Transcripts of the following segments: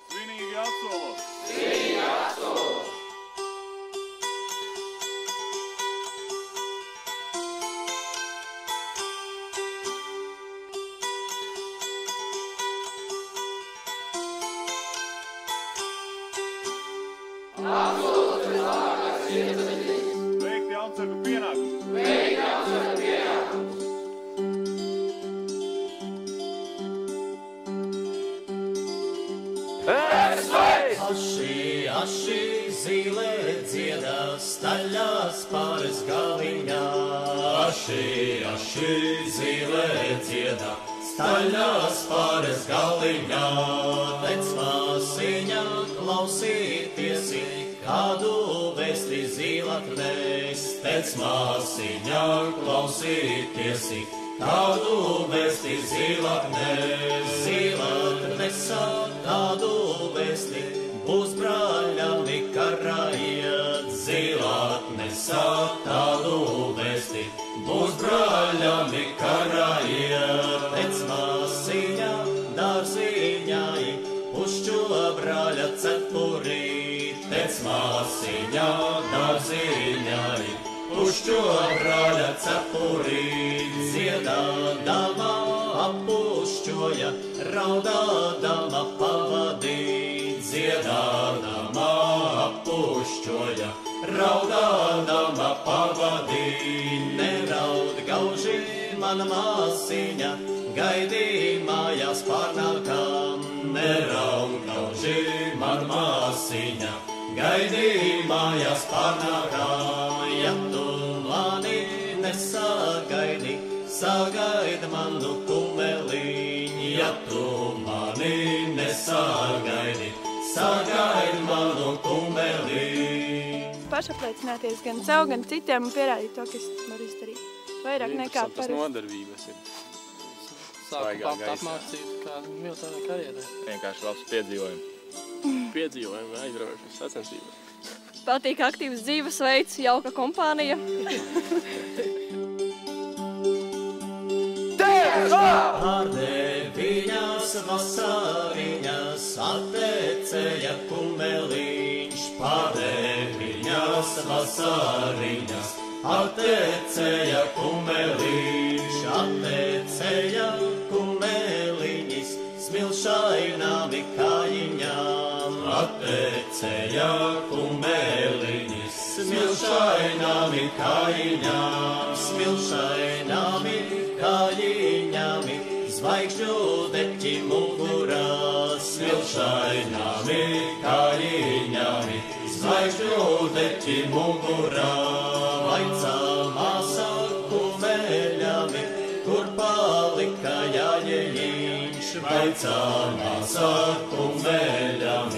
Svinīgi atsolo! Veikt jaunsargu pienākumus! Aši, aši, zile dziedā, staļās pāris galiņā. Aši, aši, zile dziedā, staļās pāris galiņā. Tec māsiņa, klausīties, kādu vēsti zīlatnēs. Tec māsiņa, klausīties, kādu vēsti zīlatnēs. Zīlatnēs kādu vēsti, būs brāļami karājiet. Zīlatnēs tādu vēsti, būs brāļami karājiet. Tec māsiņa, dārziņai, pušķo brāļa cepurī. Tec māsiņa, dārziņai, pušķo brāļa cepurī. Dziedādama appušķoja, raudādama pavadī. Dziedādama appušķoja, raudādama pavadī. Neraud gauži, mana māsiņa, gaidī mājās pārnākam. Neraud gauži, mana māsiņa, gaidī mājās pārnākam. Ja tu mani nesagaidi, sagaida manu kumeliņu. Ja tu mani nesagaidi, sagaida manu kumeliņu. Pašapliecināties gan sev, gan citiem un pierādīt to, ka es varu izdarīt. Vairāk nekā Tas nodarbības ir. Sāku apmācīt kā militārā karjerē. Vienkārši labs piedzīvojumi. Piedzīvojumi, aizraujošas sacensības. Patīk aktīvs dzīvesveids, jauka kompānija. Pārdeviņas vasariņas attecēja kumeliņš. Pārdeviņas vasariņas attecēja kumeliņš. Attecēja kumeliņis smilšainām kājiņām. Attecēja kumeliņis smilšainām kājiņām. Smilšainām kājiņām, zvaigžņu deķi mugurā. Smilšainām kājiņām, zvaigžņu deķi mugurā. Vaicā māsā kumeļām, kur palika jājeņš. Vaicā māsā kumeļām,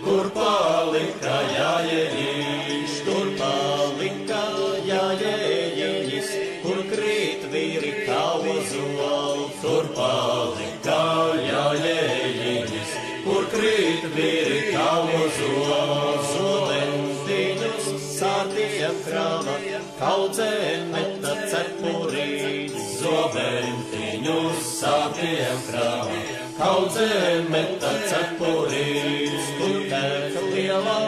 kur palika jājeņš. Tur palika jājeņš, kur krīt vīri kā ozoli. Tur palika jājeņš, kur krīt vīri kā ozoli. Zobentiņus sārtiem krāma, kaudzēm meta cepurī. Zobentiņus sārtiem krāma, kaudzēm meta cepurī. Tur tek lielā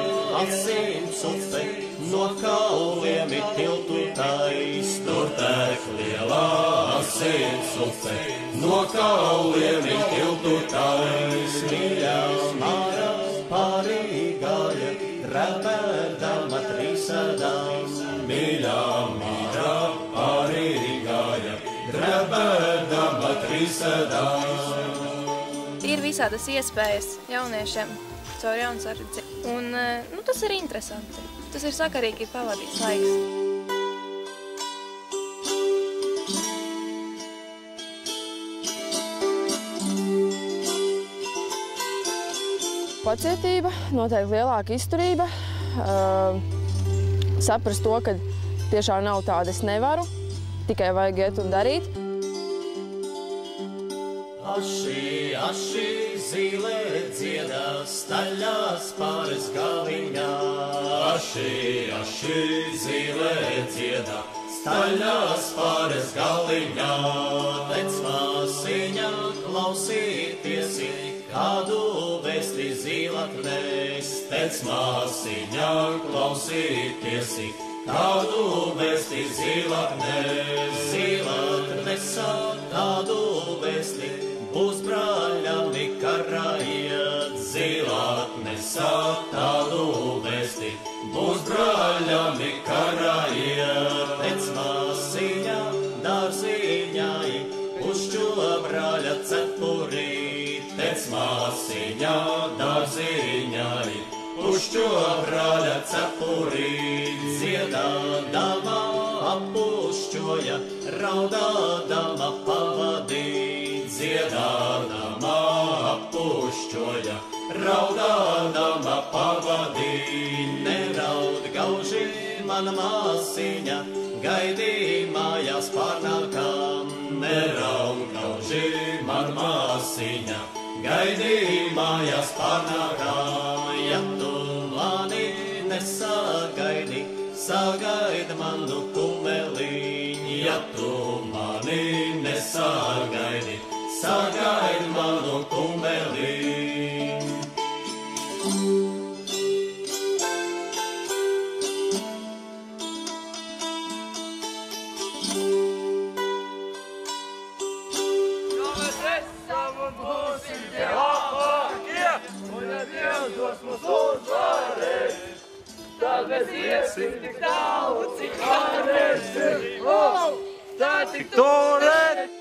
asins upe, no kauliem ir tiltu tais. Tur tek lielā asins upe, no kauliem ir tiltu tais. Mīļā Māra pārī gāja, drebēdama trīsēdām. Mīļā Māra pārī gāja, drebēdama trīsēdām. Ir visādas iespējas jauniešiem caur jaunsardzi. Un tas ir interesanti. Tas ir sakarīgi pavadīts laiks. Pacietība, noteikti lielāka izturība, saprast to, ka tiešām nav tāda, es nevaru, tikai vajag iet un darīt. Aši, aši, zile dziedā, staļās pāris galiņā. Aši, aši, zile dziedā, staļās pāris galiņā. Tec māsiņa, klausīties, kādu vēsti zīlatnēs, tec māsiņā klausīties, kādu vēsti zīlatnēs, zīlatnesā kādu vēsti, būs brāļami karājiet, zīlatnesā kādu vēsti, būs brāļami karājiet, tec māsiņā dārziņai, pušķo brāļa cepurī, tec māsiņā dārziņai, pušķo brāļa cepurī, dziedādama appušķoja, raudādama pavadī, dziedādama appušķoja, raudādama pavadī, neraud gauži mana māsiņa, gaidī mājās pārnākam, neraud gauži mana māsiņa, gaidī mājās pārnākam, ja tu mani nesagaidi, sagaida manu kumeliņu, ja tu mani nesagaidi, sagaida manu kumeliņu. Tad mēs iesim tik tālu, cik varēsim, tā tik tūlīt.